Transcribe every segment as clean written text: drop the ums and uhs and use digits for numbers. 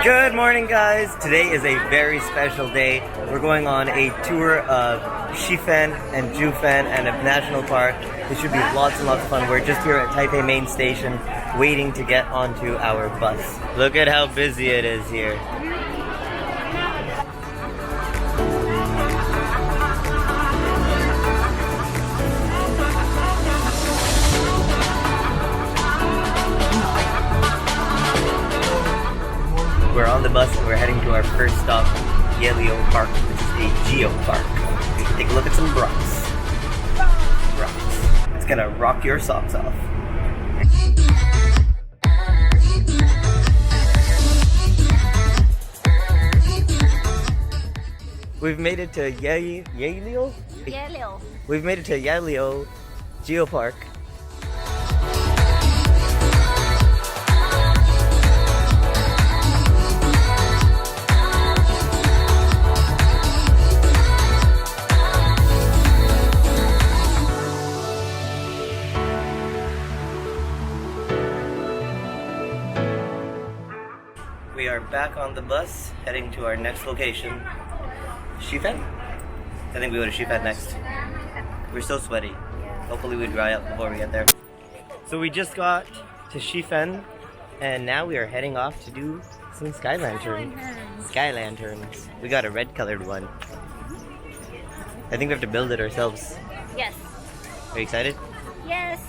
Good morning, guys. Today is a very special day. We're going on a tour of Shifen and Jiufen and a national park. It should be lots and lots of fun. We're just here at Taipei main station waiting to get onto our bus. Look at how busy it is here. We're on the bus and we're heading to our first stop, Yehliu Geopark, which is a geopark. We can take a look at some rocks. It's gonna rock your socks off. We've made it to Yehliu? We've made it to Yehliu Geopark. We are back on the bus, heading to our next location, Shifen? I think we go to Shifen next. We're so sweaty. Hopefully we dry up before we get there. So we just got to Shifen, and now we are heading off to do some sky lanterns. Sky lanterns. We got a red colored one. I think we have to build it ourselves. Yes. Are you excited? Yes.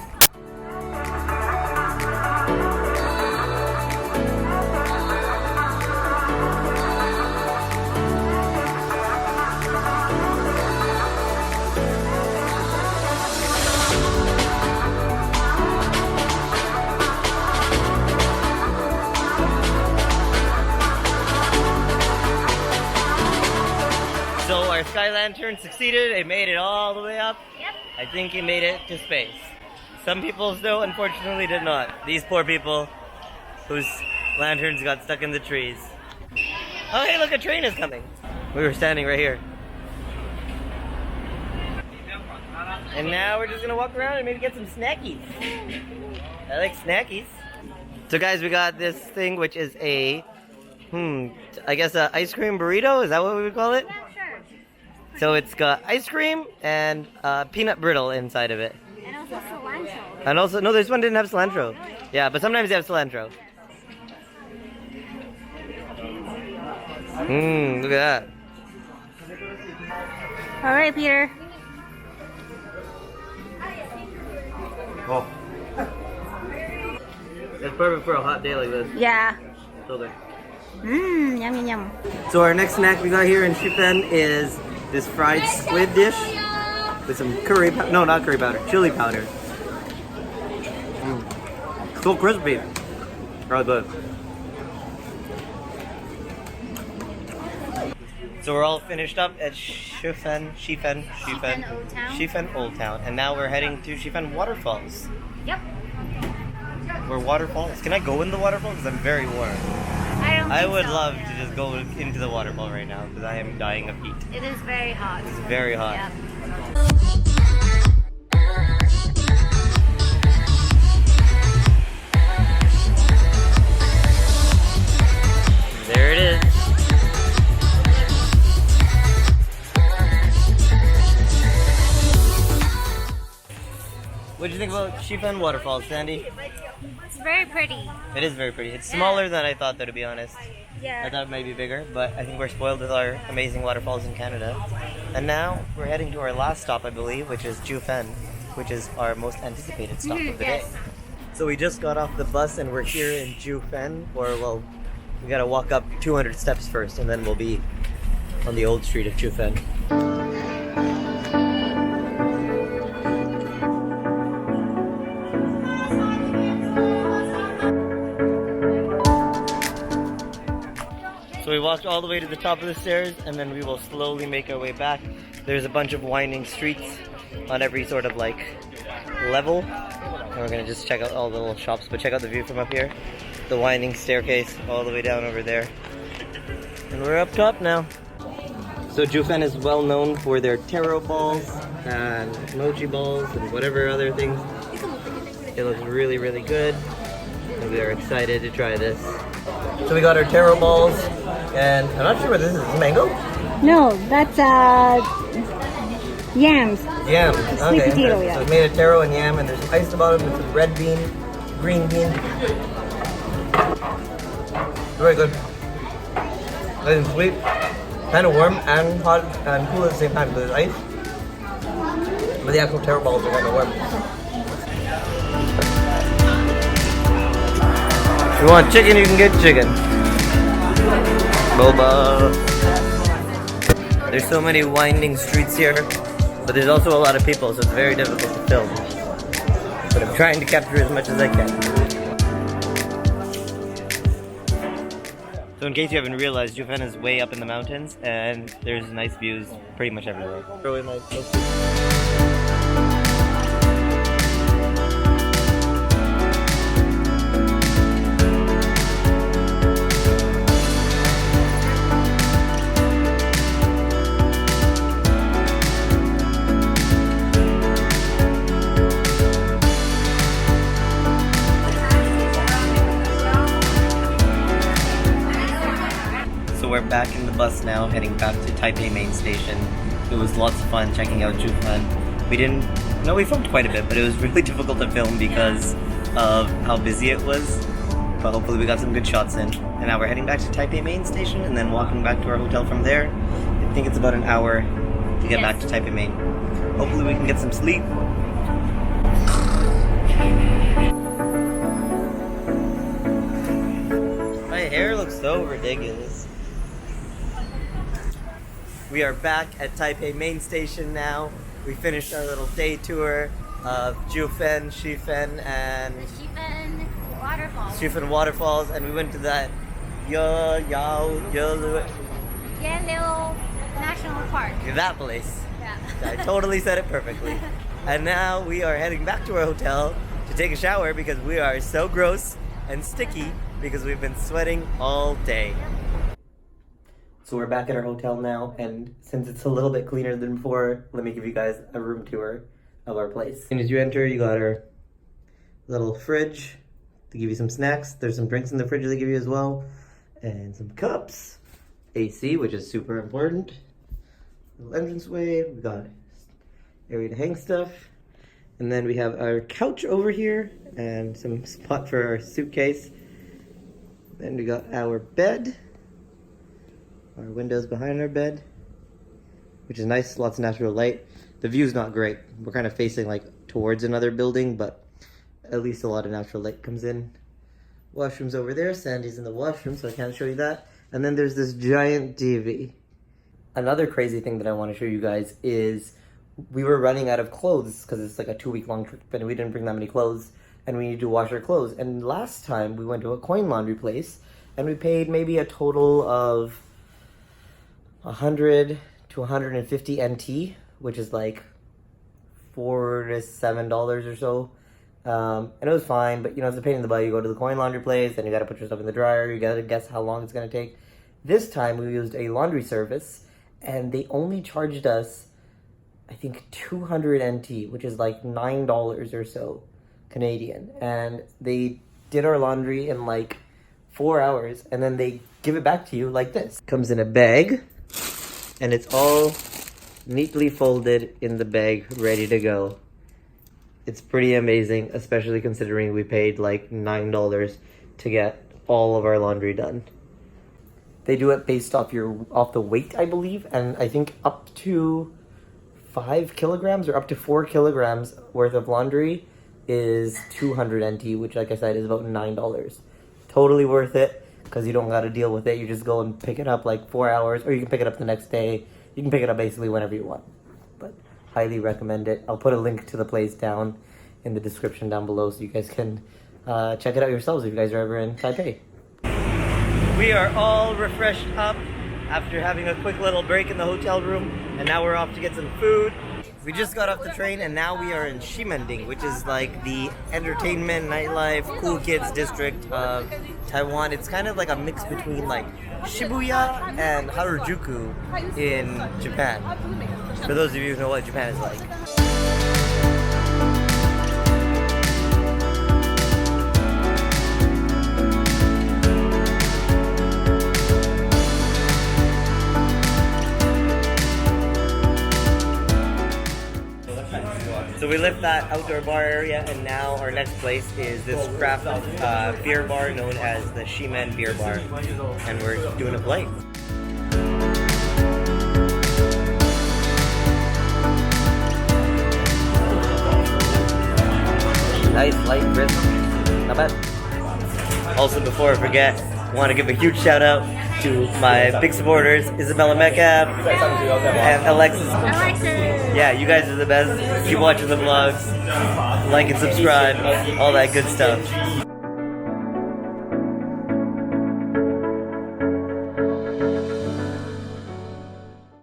So our sky lantern succeeded. It made it all the way up. Yep. I think it made it to space. Some people though unfortunately did not. These poor people whose lanterns got stuck in the trees. Oh hey, look, a train is coming. We were standing right here. And now we're just gonna walk around and maybe get some snackies. I like snackies. So guys, we got this thing which is a, I guess a ice cream burrito? Is that what we would call it? Yeah, sure. So it's got ice cream and peanut brittle inside of it. And also cilantro. And also, no, this one didn't have cilantro. Yeah, but sometimes they have cilantro. Look at that. All right, Peter. Oh. It's perfect for a hot day like this. Yeah. So there. Yum, yum, yum. So our next snack we got here in Shifen is this fried squid dish with some curry powder. No, not curry powder. Chili powder. So crispy. Really good. So we're all finished up at Shifen Old Town, and now we're heading to Shifen Waterfalls. Yep. We're waterfalls. Can I go in the waterfall? Because I'm very warm. I would love to just go into the waterfall right now because I am dying of heat. It is very hot. It's very hot. Yep. There it is. What do you think about Shifen Waterfalls, Sandy? It's very pretty. It is very pretty. It's smaller than I thought, though, to be honest. Yeah. I thought it might be bigger, but I think we're spoiled with our amazing waterfalls in Canada. And now we're heading to our last stop, I believe, which is Jiufen, which is our most anticipated stop of the day. Yes. So we just got off the bus and we're here in Jiufen, or well, we gotta walk up 200 steps first, and then we'll be on the old street of Jiufen. So we walked all the way to the top of the stairs, and then we will slowly make our way back. There's a bunch of winding streets on every sort of like level. And we're gonna just check out all the little shops, but check out the view from up here. The winding staircase all the way down over there. And we're up top now. So Jiufen is well known for their taro balls and mochi balls and whatever other things. It looks really, really good. and we are excited to try this. So we got our taro balls, and I'm not sure what this is. Is it mango? No, that's yams. Yam. Sweet potato, So yeah. it's made of taro and yam, and there's some ice at the bottom with some red bean, green bean. Very good. Nice and sweet. Kind of warm and hot and cool at the same time because there's ice. But the actual taro balls are kind of warm. If you want chicken, you can get chicken. Boba. There's so many winding streets here, but there's also a lot of people, so it's very difficult to film. But I'm trying to capture as much as I can. So in case you haven't realized, Jiufen is way up in the mountains, and there's nice views pretty much everywhere. Really nice. We're back in the bus now, heading back to Taipei main station. It was lots of fun checking out Jiufen. We filmed quite a bit, but it was really difficult to film because of how busy it was. But hopefully we got some good shots in. And now we're heading back to Taipei main station and then walking back to our hotel from there. I think it's about an hour to get back to Taipei main. Hopefully we can get some sleep. My hair looks so ridiculous. We are back at Taipei main station now. We finished our little day tour of Jiufen, Shifen, and Shifen waterfalls. Shifen waterfalls, and we went to that Yehliu National Park. that place. Yeah. I totally said it perfectly. And now we are heading back to our hotel to take a shower because we are so gross and sticky because we've been sweating all day. So we're back at our hotel now, and since it's a little bit cleaner than before, let me give you guys a room tour of our place. As soon as you enter, you got our little fridge to give you some snacks. There's some drinks in the fridge they give you as well, and some cups, AC, which is super important, little entranceway, we got area to hang stuff, and then we have our couch over here, and some spot for our suitcase. Then we got our bed. Our windows behind our bed, which is nice, lots of natural light. The view's not great. We're kind of facing like towards another building, but at least a lot of natural light comes in. Washroom's over there. Sandy's in the washroom, so I can't show you that. And then there's this giant TV. Another crazy thing that I want to show you guys is we were running out of clothes because it's like a 2-week-long trip and we didn't bring that many clothes and we need to wash our clothes. And last time we went to a coin laundry place and we paid maybe a total of 100 to 150 NT, which is like $4 to $7 or so. And it was fine, but it's a pain in the butt. You go to the coin laundry place, then you gotta put your stuff in the dryer, you gotta guess how long it's gonna take. This time we used a laundry service, and they only charged us, I think, 200 NT, which is like $9 or so Canadian. And they did our laundry in like 4 hours, and then they give it back to you like this. Comes in a bag. And it's all neatly folded in the bag, ready to go. It's pretty amazing, especially considering we paid like $9 to get all of our laundry done. They do it based off the weight, I believe, and I think up to 5 kilograms or up to 4 kilograms worth of laundry is 200 NT, which, like I said, is about $9. Totally worth it. Because you don't got to deal with it. You just go and pick it up like 4 hours, or you can pick it up the next day. You can pick it up basically whenever you want. But highly recommend it. I'll put a link to the place down in the description down below so you guys can check it out yourselves if you guys are ever in Taipei. We are all refreshed up after having a quick little break in the hotel room, and now we're off to get some food. We just got off the train and now we are in Ximending, which is like the entertainment, nightlife, cool kids district of Taiwan. It's kind of like a mix between like Shibuya and Harajuku in Japan. For those of you who know what Japan is like. left that outdoor bar area, and now our next place is this craft beer bar known as the Shifen Beer Bar, and we're doing a play. Nice, light, crisp. Not bad. Also, before I forget, I want to give a huge shout out to my big supporters, Isabella Metcalf and Alexis. Yeah, you guys are the best. Keep watching the vlogs, like and subscribe, all that good stuff.